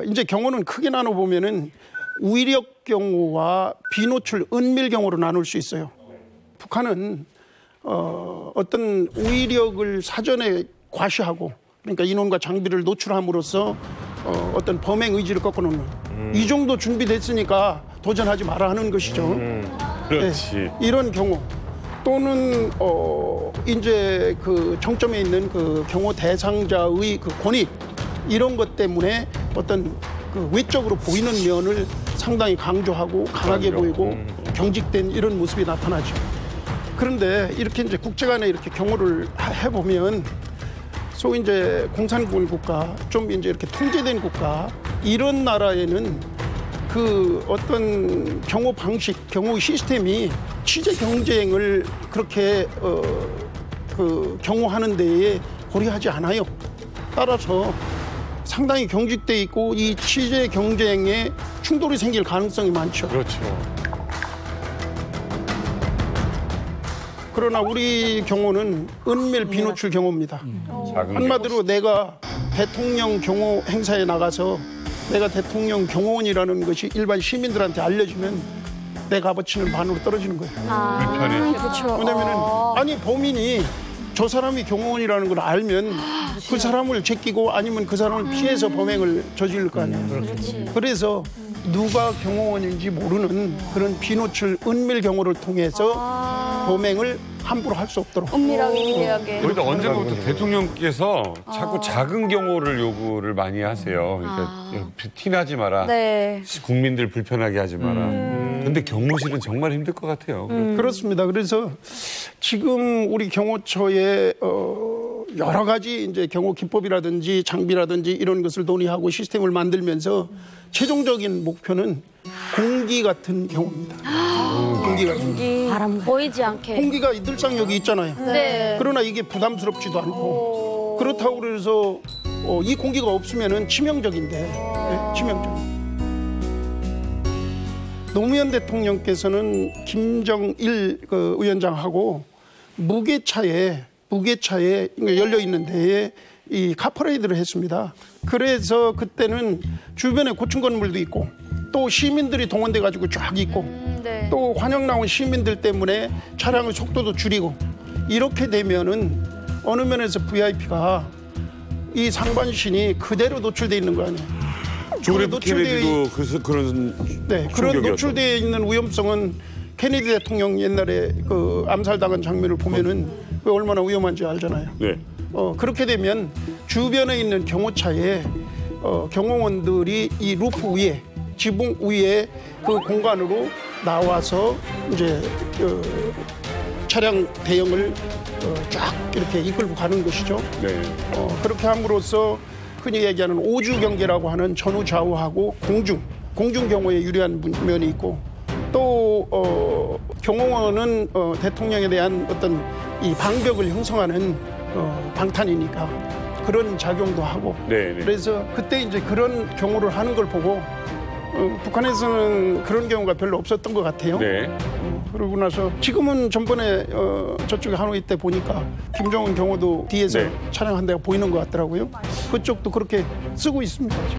이제 경우는 크게 나눠보면은 우이력 경우와 비노출 은밀 경우로 나눌 수 있어요. 북한은 어떤 우이력을 사전에 과시하고 그러니까 인원과 장비를 노출함으로써 어떤 범행 의지를 꺾어놓는 이 정도 준비됐으니까 도전하지 마라 하는 것이죠. 그렇지. 네, 이런 경우 또는 이제 그 정점에 있는 그 경호 대상자의 그 권익 이런 것 때문에 어떤 그 외적으로 보이는 면을 상당히 강조하고 강하게 보이고 경직된 이런 모습이 나타나죠. 그런데 이렇게 이제 국제 간에 이렇게 경호를 해보면 소위 이제 공산국을 국가, 좀 이제 이렇게 통제된 국가 이런 나라에는 그 어떤 경호 방식, 경호 시스템이 취재 경쟁을 그렇게 그 경호하는 데에 고려하지 않아요. 따라서 상당히 경직돼 있고 이 취재 경쟁에 충돌이 생길 가능성이 많죠. 그렇죠. 그러나 우리 경호는 은밀 비노출 경호입니다. 한마디로 내가 대통령 경호 행사에 나가서 내가 대통령 경호원이라는 것이 일반 시민들한테 알려지면 내 값어치는 반으로 떨어지는 거예요. 불편해. 그렇죠. 왜냐면은 아니 범인이 저 사람이 경호원이라는 걸 알면 그 사람을 제끼고 아니면 그 사람을 피해서 범행을 저지를 거 아니에요. 그래서 누가 경호원인지 모르는 그런 비노출 은밀 경호를 통해서 범행을 함부로 할 수 없도록. 은밀하게 미개하게. 그런데 언제부터 대통령께서 자꾸 작은 경호를 요구를 많이 하세요. 그러니까 티나지 마라. 네. 국민들 불편하게 하지 마라. 근데 경호실은 정말 힘들 것 같아요. 그렇습니다. 그래서 지금 우리 경호처에 여러 가지 이제 경호 기법이라든지 장비라든지 이런 것을 논의하고 시스템을 만들면서 최종적인 목표는 공기 같은 경호입니다. 공기 같은 경호. 바람 보이지 않게. 공기가 늘상 여기 있잖아요. 네. 그러나 이게 부담스럽지도 않고 그렇다고 그래서 이 공기가 없으면은 치명적인데 네, 치명적. 노무현 대통령께서는 김정일 그 위원장하고 무게차에 열려 있는 데에 이 카퍼레이드를 했습니다. 그래서 그때는 주변에 고층 건물도 있고 또 시민들이 동원돼 가지고 쫙 있고 네. 또 환영 나온 시민들 때문에 차량의 속도도 줄이고 이렇게 되면은 어느 면에서 VIP가 이 상반신이 그대로 노출돼 있는 거 아니에요. 조그레 케네디도 그런 네, 그런 노출되어 있는 위험성은 케네디 대통령 옛날에 그 암살당한 장면을 보면은 그 얼마나 위험한지 알잖아요. 네. 그렇게 되면 주변에 있는 경호차에 경호원들이 이 루프 위에 지붕 위에 그 공간으로 나와서 이제 차량 대형을 쫙 이렇게 이끌고 가는 것이죠. 네. 그렇게 함으로써 흔히 얘기하는 오주 경계라고 하는 전후 좌우하고 공중 경호에 유리한 면이 있고 또 경호원은 대통령에 대한 어떤 이 방벽을 형성하는 방탄이니까 그런 작용도 하고 네. 그래서 그때 이제 그런 경호를 하는 걸 보고 북한에서는 그런 경우가 별로 없었던 것 같아요. 네. 그러고 나서 지금은 전번에 저쪽에 하노이 때 보니까 김정은 경호도 뒤에서 네. 촬영한 데가 보이는 것 같더라고요. 그쪽도 그렇게 쓰고 있습니다.